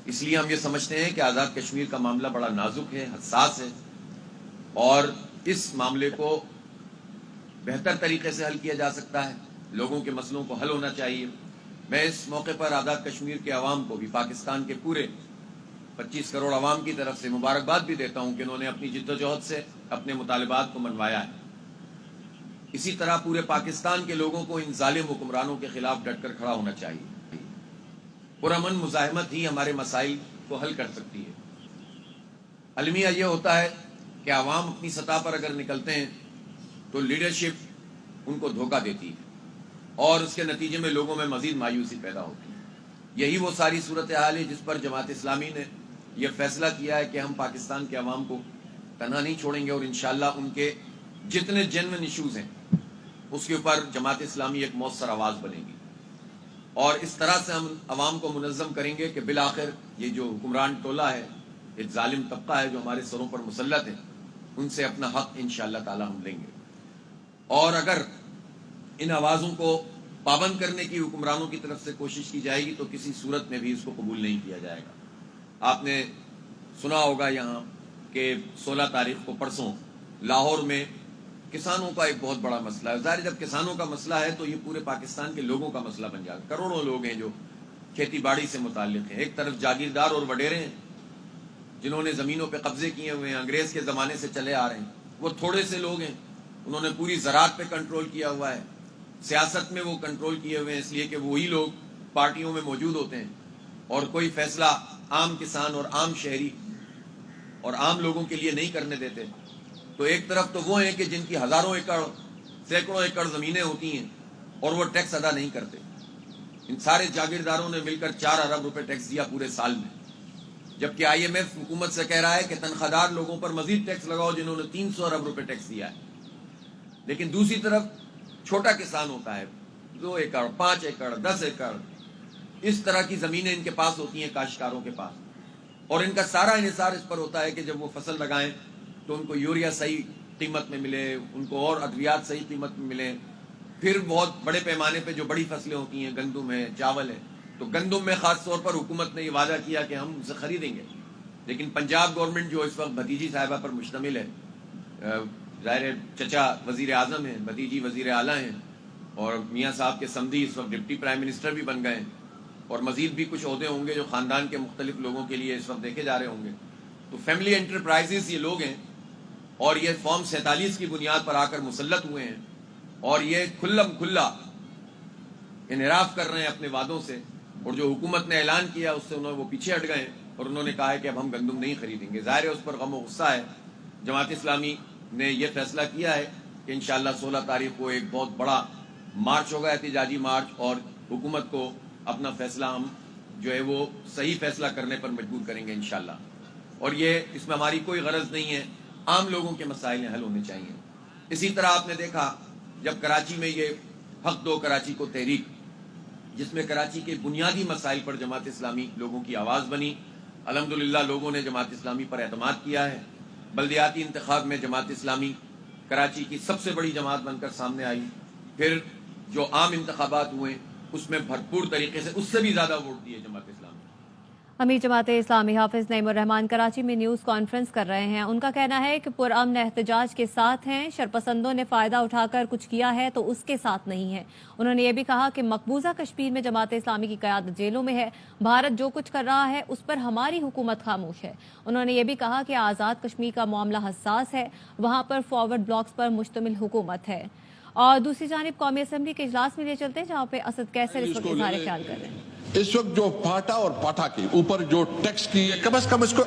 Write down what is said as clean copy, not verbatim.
اس لیے ہم یہ سمجھتے ہیں کہ آزاد کشمیر کا معاملہ بڑا نازک ہے، حساس ہے، اور اس معاملے کو بہتر طریقے سے حل کیا جا سکتا ہے، لوگوں کے مسئلوں کو حل ہونا چاہیے۔ میں اس موقع پر آزاد کشمیر کے عوام کو بھی، پاکستان کے پورے 25 کروڑ عوام کی طرف سے مبارکباد بھی دیتا ہوں کہ انہوں نے اپنی جد و جہد سے اپنے مطالبات کو منوایا ہے۔ اسی طرح پورے پاکستان کے لوگوں کو ان ظالم حکمرانوں کے خلاف ڈٹ کر کھڑا ہونا چاہیے۔ پرامن مزاحمت ہی ہمارے مسائل کو حل کر سکتی ہے۔ المیہ یہ ہوتا ہے کہ عوام اپنی سطح پر اگر نکلتے ہیں تو لیڈرشپ ان کو دھوکہ دیتی ہے، اور اس کے نتیجے میں لوگوں میں مزید مایوسی پیدا ہوتی ہے۔ یہی وہ ساری صورتحال ہے جس پر جماعت اسلامی نے یہ فیصلہ کیا ہے کہ ہم پاکستان کے عوام کو تنہا نہیں چھوڑیں گے، اور انشاءاللہ ان کے جتنے جنوین ایشوز ہیں اس کے اوپر جماعت اسلامی ایک مؤثر آواز بنے گی، اور اس طرح سے ہم عوام کو منظم کریں گے کہ بالآخر یہ جو حکمران ٹولہ ہے، ایک ظالم طبقہ ہے جو ہمارے سروں پر مسلط ہے، ان سے اپنا حق انشاءاللہ تعالی ہم لیں گے۔ اور اگر ان آوازوں کو پابند کرنے کی حکمرانوں کی طرف سے کوشش کی جائے گی تو کسی صورت میں بھی اس کو قبول نہیں کیا جائے گا۔ آپ نے سنا ہوگا یہاں کہ 16 تاریخ کو پرسوں لاہور میں کسانوں کا ایک بہت بڑا مسئلہ ہے۔ ظاہر جب کسانوں کا مسئلہ ہے تو یہ پورے پاکستان کے لوگوں کا مسئلہ بن جاتا ہے۔ کروڑوں لوگ ہیں جو کھیتی باڑی سے متعلق ہیں۔ ایک طرف جاگیردار اور وڈیرے ہیں جنہوں نے زمینوں پہ قبضے کیے ہوئے ہیں، انگریز کے زمانے سے چلے آ رہے ہیں۔ وہ تھوڑے سے لوگ ہیں، انہوں نے پوری زراعت پہ کنٹرول کیا ہوا ہے، سیاست میں وہ کنٹرول کیے ہوئے ہیں، اس لیے کہ وہی لوگ پارٹیوں میں موجود ہوتے ہیں، اور کوئی فیصلہ عام کسان اور عام شہری اور عام لوگوں کے لیے نہیں کرنے دیتے۔ تو ایک طرف تو وہ ہیں کہ جن کی ہزاروں ایکڑ، سینکڑوں ایکڑ زمینیں ہوتی ہیں اور وہ ٹیکس ادا نہیں کرتے۔ ان سارے جاگیرداروں نے مل کر 4 ارب روپے ٹیکس دیا پورے سال میں، جبکہ آئی ایم ایف حکومت سے کہہ رہا ہے کہ تنخواہ دار لوگوں پر مزید ٹیکس لگاؤ جنہوں نے 300 ارب روپے ٹیکس دیا ہے۔ لیکن دوسری طرف چھوٹا کسان ہوتا ہے، 2 ایکڑ، 5 ایکڑ، 10 ایکڑ، اس طرح کی زمینیں ان کے پاس ہوتی ہیں کاشتکاروں کے پاس، اور ان کا سارا انحصار اس پر ہوتا ہے کہ جب وہ فصل لگائیں تو ان کو یوریا صحیح قیمت میں ملے، ان کو اور ادویات صحیح قیمت میں ملے۔ پھر بہت بڑے پیمانے پہ جو بڑی فصلیں ہوتی ہیں، گندم ہے، چاول ہے، تو گندم میں خاص طور پر حکومت نے یہ وعدہ کیا کہ ہم اسے خریدیں گے، لیکن پنجاب گورنمنٹ جو اس وقت بھتیجی صاحبہ پر مشتمل ہے، ظاہر چچا وزیر اعظم ہیں، بھتیجی وزیر اعلیٰ ہیں، اور میاں صاحب کے سمدھی اس وقت ڈپٹی پرائم منسٹر بھی بن گئے ہیں، اور مزید بھی کچھ عہدے ہوں گے جو خاندان کے مختلف لوگوں کے لیے اس وقت دیکھے جا رہے ہوں گے۔ تو فیملی انٹرپرائزز یہ لوگ ہیں، اور یہ فارم 47 کی بنیاد پر آ کر مسلط ہوئے ہیں، اور یہ کھلم کھلا انحراف کر رہے ہیں اپنے وعدوں سے، اور جو حکومت نے اعلان کیا اس سے وہ پیچھے ہٹ گئے، اور انہوں نے کہا ہے کہ اب ہم گندم نہیں خریدیں گے۔ ظاہر ہے اس پر غم و غصہ ہے۔ جماعت اسلامی نے یہ فیصلہ کیا ہے کہ انشاءاللہ 16 تاریخ کو ایک بہت بڑا مارچ ہوگا، احتجاجی مارچ، اور حکومت کو اپنا فیصلہ ہم جو ہے وہ صحیح فیصلہ کرنے پر مجبور کریں گے انشاءاللہ۔ اور یہ اس میں ہماری کوئی غرض نہیں ہے، عام لوگوں کے مسائل حل ہونے چاہیے۔ اسی طرح آپ نے دیکھا جب کراچی میں یہ حق دو کراچی کو تحریک، جس میں کراچی کے بنیادی مسائل پر جماعت اسلامی لوگوں کی آواز بنی، الحمدللہ لوگوں نے جماعت اسلامی پر اعتماد کیا ہے۔ بلدیاتی انتخاب میں جماعت اسلامی کراچی کی سب سے بڑی جماعت بن کر سامنے آئی۔ پھر جو عام انتخابات ہوئے اس میں بھرپور طریقے سے، اس سے بھی زیادہ ووٹ دیے جماعت اسلامی۔ امیر جماعت اسلامی حافظ نعیم الرحمان کراچی میں نیوز کانفرنس کر رہے ہیں۔ ان کا کہنا ہے کہ پرامن احتجاج کے ساتھ ہیں، شرپسندوں نے فائدہ اٹھا کر کچھ کیا ہے تو اس کے ساتھ نہیں ہے۔ انہوں نے یہ بھی کہا کہ مقبوضہ کشمیر میں جماعت اسلامی کی قیادت جیلوں میں ہے، بھارت جو کچھ کر رہا ہے اس پر ہماری حکومت خاموش ہے۔ انہوں نے یہ بھی کہا کہ آزاد کشمیر کا معاملہ حساس ہے، وہاں پر فارورڈ بلاکس پر مشتمل حکومت ہے۔ اور دوسری جانب قومی اسمبلی کے اجلاس میں لے چلتے ہیں جہاں پہ اسد کیسر اس وقت اظہار خیال کر رہے ہیں۔ اس وقت جو پھاٹا اور پاٹا کے اوپر جو ٹیکس کی کم از کم اس کو